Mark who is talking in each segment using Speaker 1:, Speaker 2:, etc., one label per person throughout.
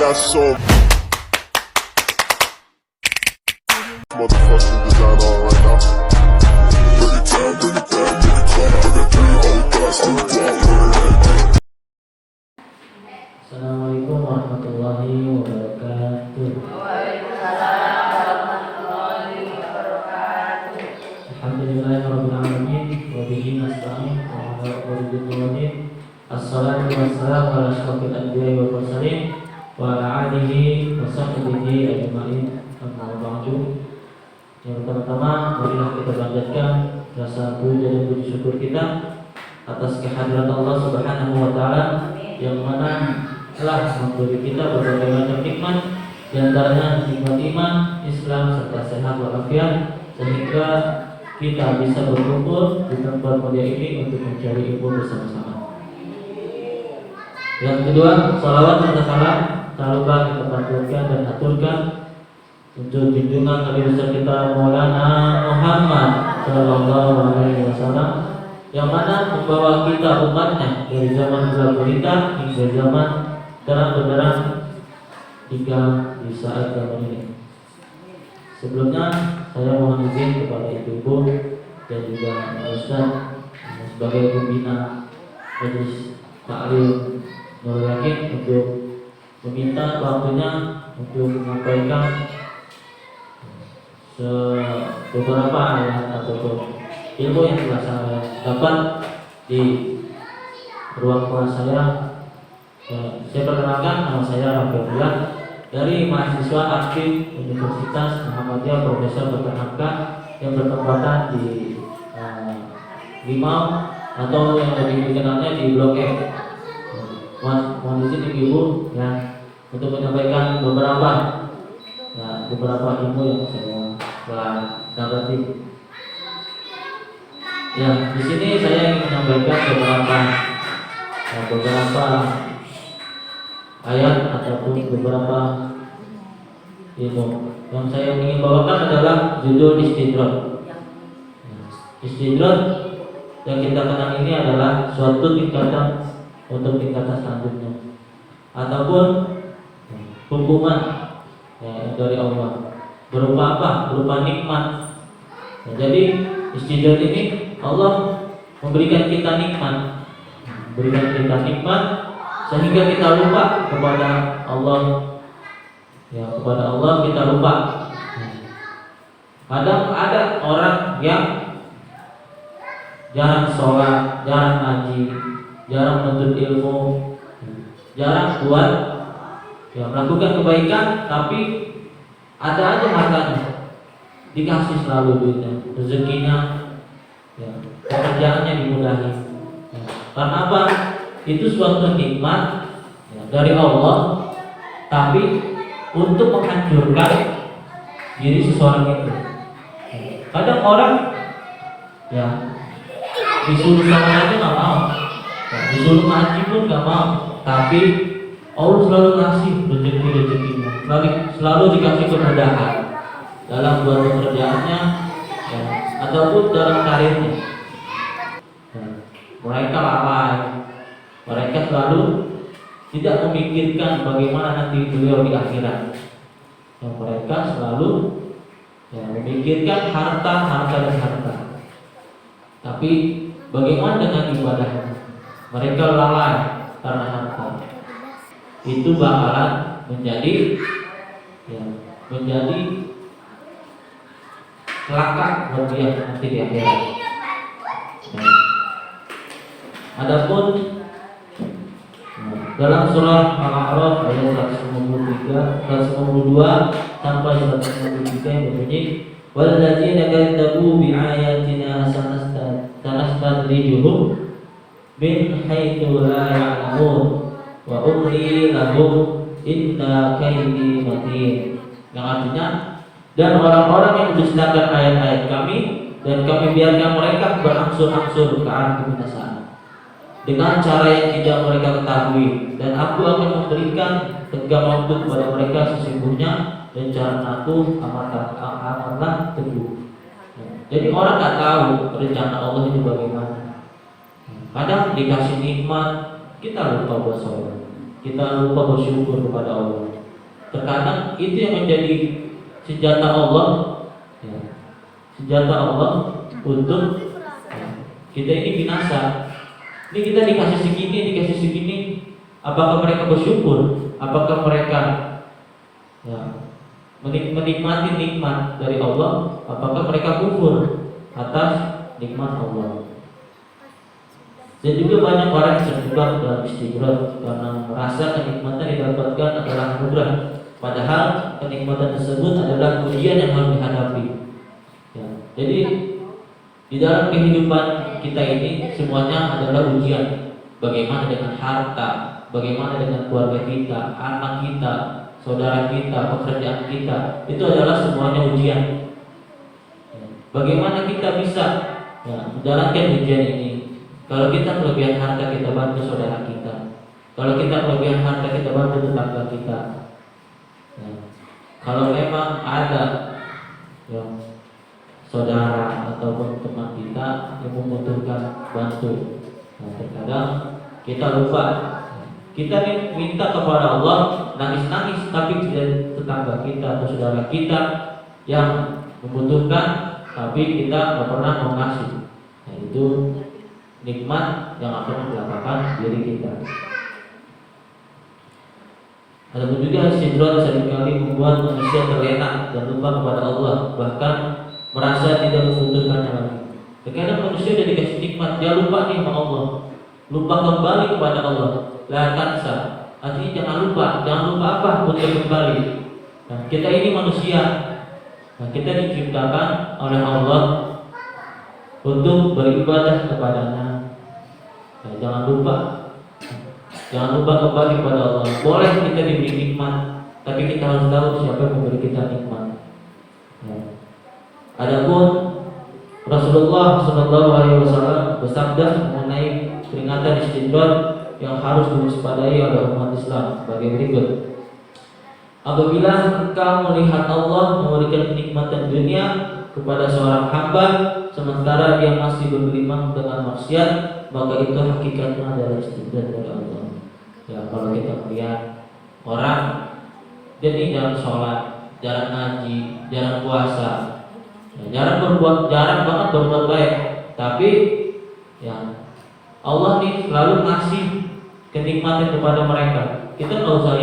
Speaker 1: got so motherfucking design on right now. Bring it down, bring it down, bring it down. I got 3 old guys to the wall.
Speaker 2: Assalamualaikum warahmatullahi wabarakatuh.
Speaker 3: Waalaikumsalam warahmatullahi wabarakatuh.
Speaker 2: Alhamdulillahirabbil alamin wa bihi nasta'in wa ala alihi Assalatu wassalamu ala asyrafil anbiya'i wal mursalin wa ala alihi wa sahbihi ajma'in. Amma ba'du. Yang pertama-tama marilah kita panjatkan rasa puja dan puji syukur kita atas kehadiran Allah Subhanahu wa taala yang mana telah memberi kita berbagai macam nikmat, di antaranya nikmat iman, Islam serta sehat walafiat, sehingga kita bisa berkumpul di tempat mulia ini untuk mencari ilmu bersama-sama. Yang kedua, salawat serta salam tak lupa kita panjatkan dan aturkan untuk junjungan Nabi besar kita Maulana Muhammad Sallallahu Alaihi Wasallam, yang mana membawa kita umatnya dari zaman gelap gulita hingga zaman terang benderang hingga di saat zaman ini. Sebelumnya saya mohon izin kepada ibu-ibu dan juga Ustaz sebagai pembina Majelis Ta'lim Nurul Yakin untuk meminta waktunya untuk menyampaikan beberapa ayat ataupun ilmu yang telah saya dapat di ruang kelas saya. Saya perkenalkan, nama saya Rafiullah dari mahasiswa aktif Universitas Muhammadiyah Profesor Dr. Hamka yang bertempatan di Limau atau yang lebih dikenalnya di Blok M. Mohon izin ibu ya untuk menyampaikan beberapa ilmu yang saya telah dapati. Ya, di sini saya ingin menyampaikan beberapa ayat ataupun beberapa ilmu. Yang saya ingin bawakan adalah judul istidrak. Istidrak yang kita kenal ini adalah suatu tingkatan untuk tingkatan selanjutnya ataupun hukuman dari Allah berupa apa? Berupa nikmat. Jadi istidrak ini Allah memberikan kita nikmat, sehingga kita lupa kepada Allah. Ya, kepada Allah kita lupa. Kadang ada orang yang jarang sholat, jarang ngaji, jarang menuntut ilmu, jarang buat melakukan kebaikan, tapi ada aja hartanya, dikasih selalu duitnya, rezekinya, pekerjaannya dimudahi. Karena apa? Itu suatu nikmat dari Allah, tapi untuk menghancurkan diri seseorang itu. Kadang orang disuruh sholat aja nggak mau, disuruh ngaji pun nggak mau, tapi Allah selalu ngasih rezekinya, selalu dikasih kemudahan dalam buat pekerjaannya ataupun dalam karirnya. Mereka lalai, mereka selalu tidak memikirkan bagaimana nanti beliau di akhirat. Mereka selalu memikirkan harta dan harta. Tapi bagaimana dengan ibadahnya? Mereka lalai karena harta. Itu bakalan menjadi celaka buat dia nanti di akhirat. Adapun dalam surah Al-A'raf ayat 152 sampai 153 yang berbunyi, walladzina kadzdzabu biayatina sanastadrijuhum min haitsu la ya'lamun wa umli lahum inna kaidi matin. Yang artinya, dan orang-orang yang mendustakan ayat-ayat kami, dan kami biarkan mereka berangsur-angsur ke arah kebinasaan dengan cara yang tidak mereka ketahui, dan aku akan memberikan tenggang waktu kepada mereka sesungguhnya, dan cara aku amatlah teguh. Jadi orang tak tahu rencana Allah itu bagaimana. Kadang dikasih nikmat kita lupa buat sholat, kita lupa bersyukur kepada Allah. Terkadang itu yang menjadi senjata Allah, ya, senjata Allah untuk kita ini binasa. Ini kita dikasih segini, apakah mereka bersyukur? Apakah mereka menikmati nikmat dari Allah? Apakah mereka kufur atas nikmat Allah? Dan juga banyak orang yang terjebak dalam istidrak karena merasa kenikmatan didapatkan adalah anugerah, padahal kenikmatan tersebut adalah ujian yang harus dihadapi. Ya, jadi di dalam kehidupan kita ini semuanya adalah ujian. Bagaimana dengan harta, bagaimana dengan keluarga kita, anak kita, saudara kita, pekerjaan kita, itu adalah semuanya ujian. Bagaimana kita bisa menjalankan ujian ini? Kalau kita kelebihan harta, kita bantu saudara kita. Kalau kita kelebihan harta, kita bantu tetangga kita. Kalau memang ada saudara ataupun teman kita yang membutuhkan bantu, terkadang kita lupa. Kita minta kepada Allah nangis-nangis, tapi tetangga kita atau saudara kita yang membutuhkan, tapi kita tidak pernah mau ngasih. Nah, itu nikmat yang akan mendapatkan diri kita. Adapun juga sindrom seringkali membuat manusia terlena dan lupa kepada Allah, bahkan merasa tidak membutuhkannya lagi. Terkadang manusia sudah dikasih nikmat, dia lupa nih sama Allah, lupa kembali kepada Allah. La tansa, artinya jangan lupa apa untuk kembali. Nah, kita ini manusia, kita diciptakan oleh Allah untuk beribadah kepadanya. Nah, jangan lupa kembali kepada Allah. Boleh kita diberi nikmat, tapi kita harus tahu siapa yang memberi kita nikmat. Adapun Rasulullah SAW bersabda mengenai peringatan istidrak yang harus diwaspadai oleh umat Islam sebagai berikut. Apabila engkau melihat Allah memberikan kenikmatan dunia kepada seorang hamba sementara dia masih bergelimang dengan maksiat, maka itu hakikatnya adalah istidrak dari Allah. Ya, kalau kita melihat orang dia ini jarang sholat, jarang ngaji, jarang puasa, jarang banget berbuat baik, tapi Allah nih selalu ngasih kenikmatan kepada mereka. Kita nggak usah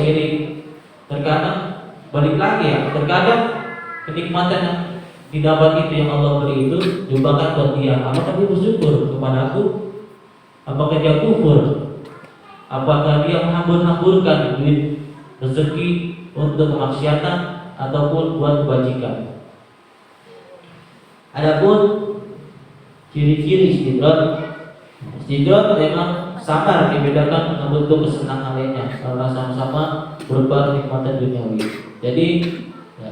Speaker 2: iri. Terkadang balik lagi terkadang kenikmatan yang didapat itu yang Allah beri itu diubahkan buat dia. Apakah dia bersyukur kepada aku? Apakah dia kufur? Apakah dia menghambur-hamburkan duit rezeki untuk kemaksiatan ataupun buat kebajikan? Adapun ciri-ciri istidrak memang samar dibedakan dengan bentuk kesenangan lainnya karena sama-sama berupa kenikmatan duniawi. Jadi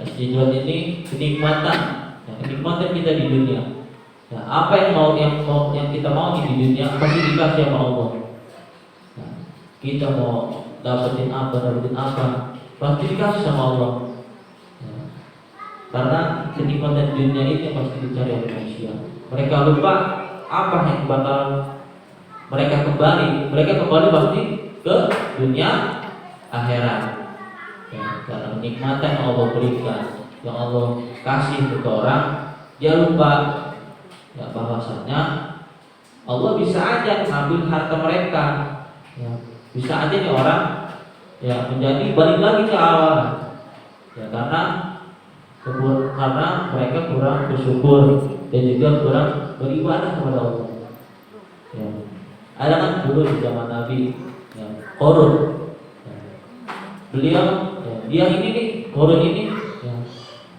Speaker 2: istidrak ini kenikmatan kita di dunia. Apa yang kita mau di dunia pasti dikasih sama Allah. Kita mau dapetin apa pasti dikasih sama Allah. Karena kenikmatan dunia itu pasti dicari oleh manusia. Mereka lupa apa yang bakal mereka kembali pasti ke dunia akhirat. Karena kenikmatan yang Allah berikan, yang Allah kasih ke orang, dia lupa bahwasanya Allah bisa aja mengambil harta mereka. Bisa aja nih orang menjadi balik lagi ke awal. Karena mereka kurang bersyukur dan juga kurang beribadah kepada Allah. Ada kan dulu di zaman Nabi Qarun. Beliau dia ini nih Qarun ini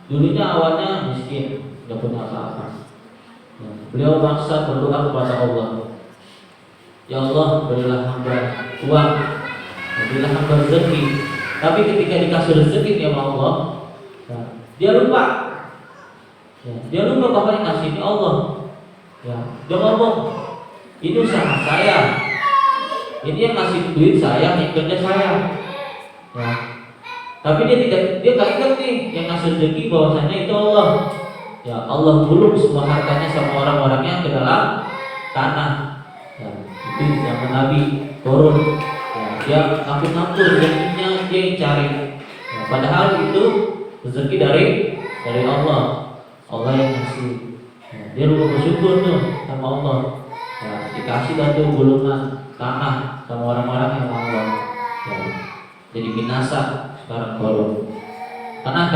Speaker 2: dulunya awalnya miskin, tidak punya apa-apa. Beliau maksa berdoa kepada Allah. Ya Allah, berilah hamba uang, berilah hamba rezeki. Tapi ketika dikasih rezeki sama Allah, dia lupa bahwa yang kasih ini Allah. Dia ngomong, ini usaha saya, ini yang ngasih duit saya, yang kerja saya. Tapi dia nggak ingat nih yang ngasih rezeki bahwasanya itu Allah. Allah buluk semua hartanya sama orang-orangnya ke dalam tanah. Ya, itu di zaman Nabi turun. Ya, dia ngampun-ngampun rezekinya dia yang cari. Ya, padahal itu rezeki dari Allah. Allah yang ngasih. Ya, dia lupa bersyukur tuh sama Allah. Ya, dikasih batu gulungan tanah sama orang-orang yang Allah. Ya, jadi binasa sekarang Korun. Karena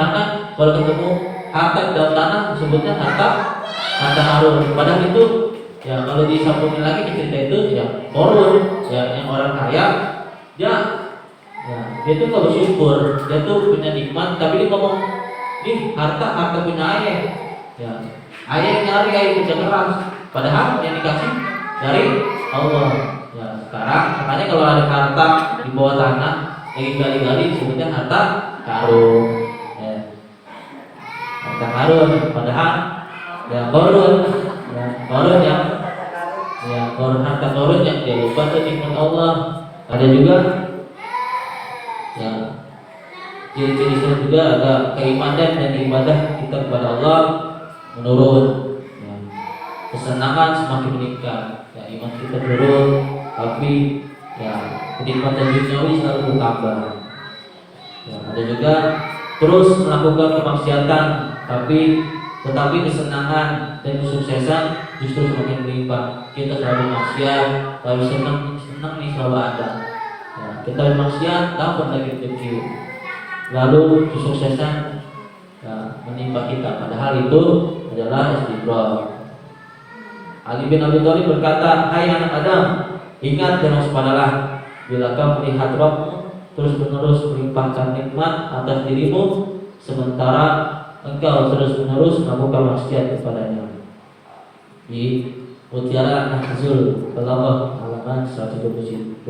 Speaker 2: kalau ketemu harta di dalam tanah disebutnya harta Harun. Padahal itu ya kalau disambungin lagi di cerita itu ya Korun ya yang orang kaya dia tuh nggak bersyukur, dia tuh punya nikmat tapi dia ngomong nih harta punya ayah ya ayah yang nyari ayah kerja keras padahal yang dikasih dari Allah. Ya sekarang makanya kalau ada harta di bawah tanah yang gali-gali disebutnya harta karun. Harta karun, padahal ya korun yang harta korun yang dia lupa tuh nikmat Allah. Ada juga ya ciri-ciri juga ada keimanan dan ibadah kita kepada Allah menurun. Ya, kesenangan semakin meningkat. Ya iman kita turun, tapi ya kenikmatan duniawi selalu bertambah. Ya, ada juga terus melakukan kemaksiatan tetapi kesenangan dan kesuksesan justru semakin melimpah. Kita selalu maksiat, tapi senang nih selalu ada. Ya, kita bermaksiat, dapat lagi rezeki. Lalu kesuksesan ya, menimpa kita. Padahal itu adalah istidraj. Ali bin Abi Thalib berkata, hai anak Adam, ingat dan waspadalah bila kau melihat Rabbmu terus-menerus melimpahkan nikmat atas dirimu, sementara engkau terus-menerus melakukan maksiat kepadanya. Di Mutiara Nahzul Balagah halaman 121.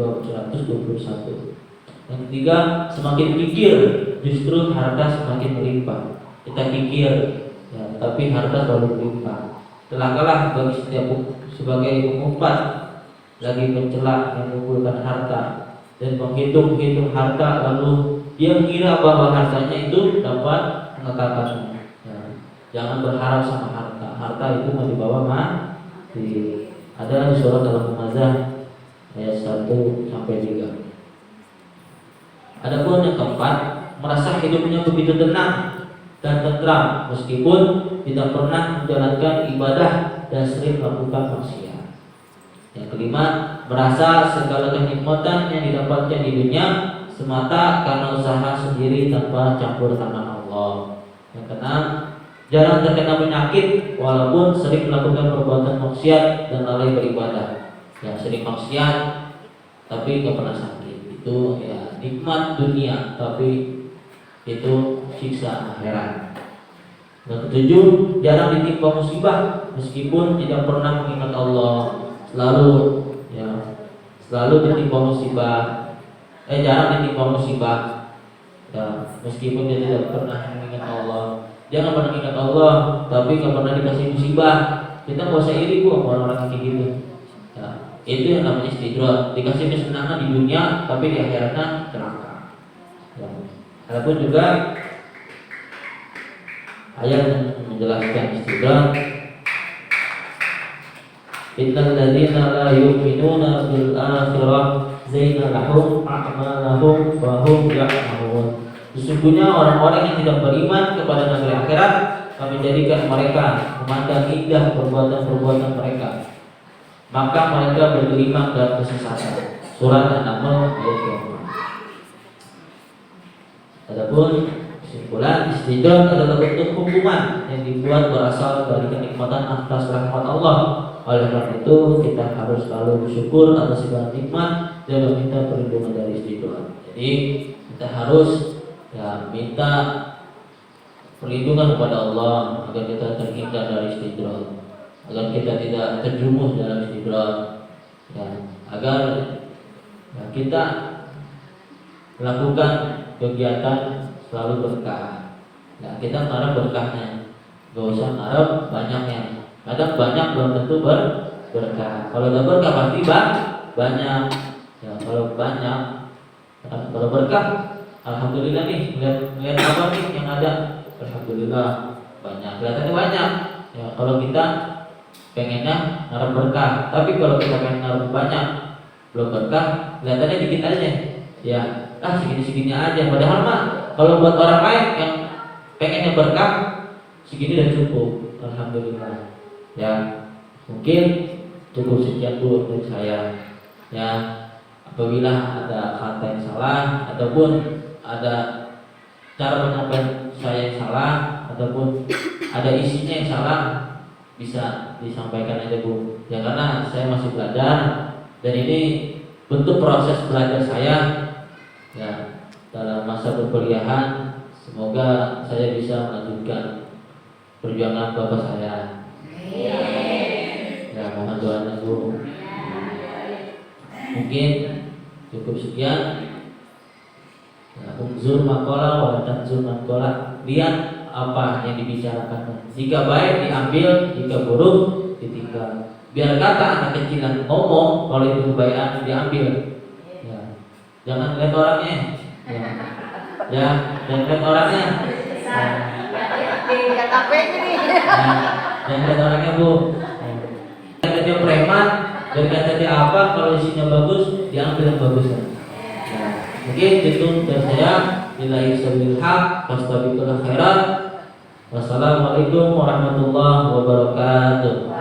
Speaker 2: Yang ketiga, semakin pikir justru harta semakin melimpah. Kita pikir ya, tapi harta selalu melimpah. Celakalah bagi setiap sebagai pengumpat lagi mencela yang mengumpulkan harta dan menghitung harta lalu dia mengira bahwa hartanya itu dapat mengekalkannya. Ya, jangan berharap sama harta. Harta itu mau dibawa mati. Ada di surat Al-Humazah ayat 1 sampai 3. Adapun yang keempat, merasa hidupnya begitu tenang dan tentram meskipun tidak pernah menjalankan ibadah dan sering melakukan maksiat. Yang kelima, merasa segala kenikmatan yang didapatkan di dunia semata karena usaha sendiri tanpa campur tangan Allah. Yang keenam, jarang terkena penyakit walaupun sering melakukan perbuatan maksiat dan lalai beribadah. Yang sering maksiat tapi nggak pernah sakit itu ya nikmat dunia, tapi itu siksa akhirat. Yang ketujuh, jarang ditimpa musibah meskipun tidak pernah mengingat Allah. Selalu ditimpa musibah. Jarang ditimpa musibah ya, meskipun dia tidak pernah mengingat Allah. Dia nggak pernah mengingat Allah, tapi nggak pernah dikasih musibah. Kita nggak usah iri orang-orang kayak gitu. Ya, itu yang namanya istidraj. Dikasih kesenangan di dunia, tapi di akhiratnya neraka. Ya. Adapun juga ayat yang menjelaskan istidraj, innal ladzina la yu'minuna bil akhirah zaina lahum a'malahum wa hum ya'lamun. Sesungguhnya orang-orang yang tidak beriman kepada negeri akhirat, kami jadikan mereka memandang indah perbuatan-perbuatan mereka, maka mereka bergelimang dalam kesesatan. Surat An-Naml ayat 2. Adapun kesimpulan, istidraj adalah bentuk hukuman yang dibuat berasal dari kenikmatan atas rahmat Allah. Oleh karena itu kita harus selalu bersyukur atas segala nikmat dan meminta perlindungan dari istidraj. Jadi kita harus minta perlindungan kepada Allah agar kita terhindar dari istidraj, agar kita tidak terjerumus dalam istidraj, agar kita melakukan kegiatan selalu berkah. Kita mengharap berkahnya, gak usah mengharap banyaknya. Kadang banyak belum tentu berkah. Kalau ada berkah pasti banyak. Ya, kalau banyak, kalau berkah, alhamdulillah nih. Lihat apa nih yang ada? Alhamdulillah banyak. Kelihatannya banyak. Ya, kalau kita pengennya ngarep berkah. Tapi kalau kita pengen ngarep banyak, belum berkah, kelihatannya dikit aja. Ya, segini-segini aja. Padahal mah kalau buat orang lain yang pengennya berkah, segini udah cukup. Alhamdulillah. Ya, mungkin cukup sekian dulu dari saya. Ya, apabila ada kata yang salah ataupun ada cara penyampaian saya yang salah ataupun ada isinya yang salah, bisa disampaikan aja Bu. Ya, karena saya masih belajar dan ini bentuk proses belajar saya ya dalam masa perkuliahan. Semoga saya bisa melanjutkan perjuangan bapak saya. Ya, mohon doanya Bu. Mungkin cukup sekian. Unzur maqala wa tanzur maqala. Lihat apa yang dibicarakan. Jika baik diambil, jika buruk ditinggal. Biar kata anak kecil yang ngomong, kalau itu kebaikan diambil. Ya. Jangan lihat orangnya. Ya, jangan lihat orangnya. Jangan lihat orangnya Bu. Kata dia preman, dan kata dia apa, kalau isinya bagus, diambil yang bagus kan. Ya. Mungkin itu dari saya. Billahi sabilil haq, wastabiqul khairat. Wassalamualaikum warahmatullahi wabarakatuh.